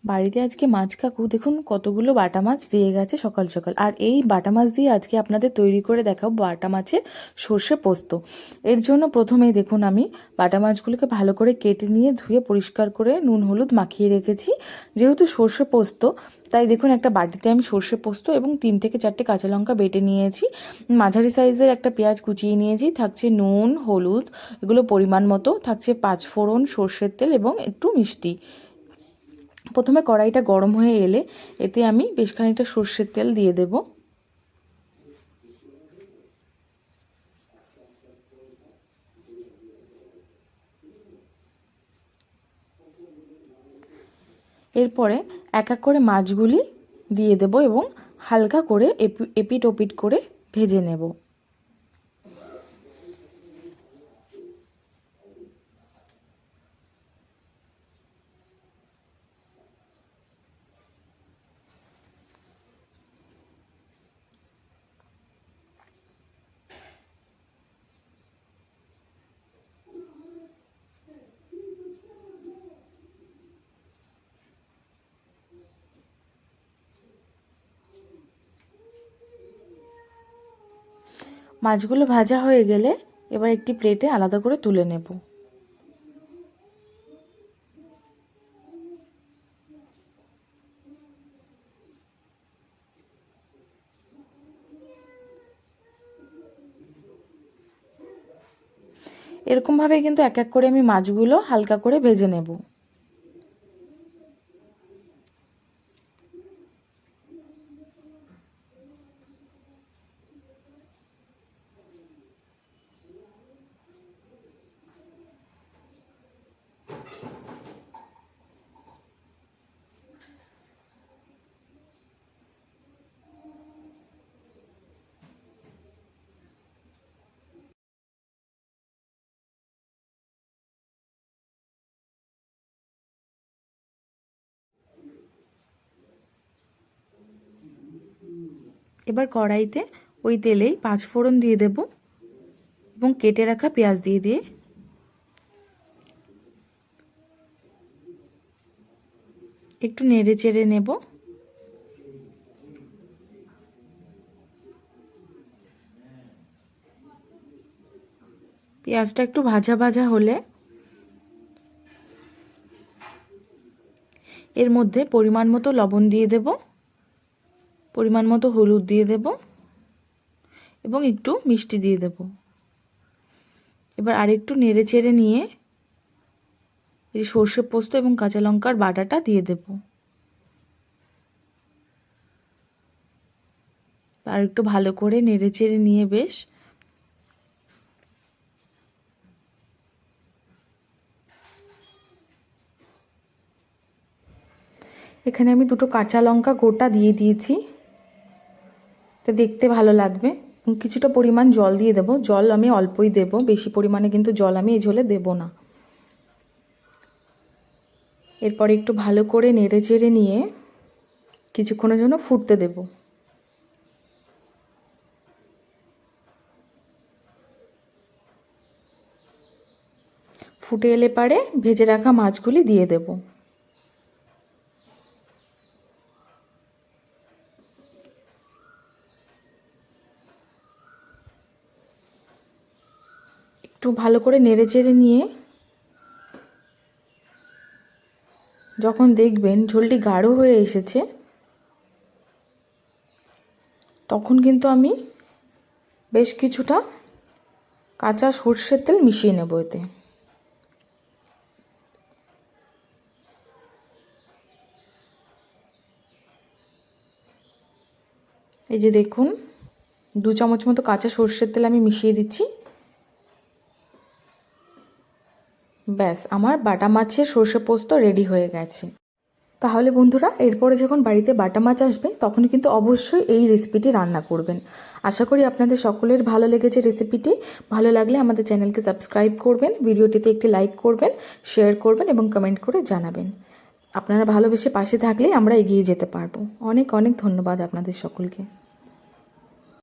বাড়িতে আজকে মাছ কাকু দেখুন কতগুলো বাটা মাছ দিয়ে গেছে সকাল সকাল। আর এই বাটা মাছ দিয়ে আজকে আপনাদের তৈরি করে দেখাবো বাটা মাছের সর্ষে পোস্ত। এর জন্য প্রথমেই দেখুন আমি বাটা মাছগুলোকে ভালো করে কেটে নিয়ে ধুয়ে পরিষ্কার করে নুন হলুদ মাখিয়ে রেখেছি। যেহেতু সর্ষে পোস্ত তাই দেখুন একটা বাটিতে আমি সর্ষে পোস্ত এবং 3 থেকে 4টে কাঁচা লঙ্কা বেটে নিয়েছি। মাঝারি সাইজের একটা পেঁয়াজ কুচিয়ে নিয়েছি। থাকছে নুন হলুদ এগুলো পরিমাণ মতো, থাকছে 5 ফোড়ন, সর্ষের তেল এবং একটু মিষ্টি। প্রথমে কড়াইটা গরম হয়ে এলে এতে আমি বেশ খানিকটা সর্ষের তেল দিয়ে দেব। এরপরে এক এক করে মাছগুলি দিয়ে দেব এবং হালকা করে এপিট ওপিট করে ভেজে নেব। মাছগুলো ভাজা হয়ে গেলে এবার একটি প্লেটে আলাদা করে তুলে নেব। এরকমভাবে কিন্তু এক এক করে আমি মাছগুলো হালকা করে ভেজে নেব। এবার কড়াইতে ওই তেলেই 5 ফোড়ন দিয়ে দেব এবং কেটে রাখা পেঁয়াজ দিয়ে একটু নেড়ে চেড়ে নেব। পেঁয়াজটা একটু ভাজা ভাজা হলে এর মধ্যে পরিমাণ মতো লবণ দিয়ে দেব, পরিমাণ মতো হলুদ দিয়ে দেব এবং একটু মিষ্টি দিয়ে দেব। এবার আরেকটু নেড়ে চেড়ে নিয়ে এই সর্ষে পোস্ত এবং কাঁচা লঙ্কার বাটাটা দিয়ে দেব। আর একটু ভালো করে নেড়ে চেড়ে নিয়ে বেশ এখানে আমি 2টো কাঁচা লঙ্কা গোটা দিয়ে দিয়েছি, তো দেখতে ভালো লাগবে। কিছুটা পরিমাণ জল দিয়ে দেব। জল আমি অল্পই দেব, বেশি পরিমাণে কিন্তু জল আমি এই ঝোলে দেব না। এরপর একটু ভালো করে নেড়ে চেড়ে নিয়ে কিছুক্ষণের জন্য ফুটতে দেব। ফুটে এলে পারে ভেজে রাখা মাছগুলি দিয়ে দেব। একটু ভালো করে নেড়ে চেড়ে নিয়ে যখন দেখবেন ঝোলটি গাঢ় হয়ে এসেছে তখন কিন্তু আমি বেশ কিছুটা কাঁচা সর্ষের তেল মিশিয়ে নেব এতে। এই যে দেখুন 2 চামচ মতো কাঁচা সর্ষের তেল আমি মিশিয়ে দিচ্ছি। ব্যাস আমার বাটা মাছের সর্ষে পোস্ত রেডি হয়ে গেছে। তাহলে বন্ধুরা এরপরে যখন বাড়িতে বাটা মাছ আসবে তখন কিন্তু অবশ্যই এই রেসিপিটি রান্না করবেন। আশা করি আপনাদের সকলের ভালো লেগেছে রেসিপিটি। ভালো লাগলে আমাদের চ্যানেলকে সাবস্ক্রাইব করবেন, ভিডিওটিতে একটি লাইক করবেন, শেয়ার করবেন এবং কমেন্ট করে জানাবেন। আপনারা ভালোবেসে পাশে থাকলেই আমরা এগিয়ে যেতে পারবো। অনেক অনেক ধন্যবাদ আপনাদের সকলকে।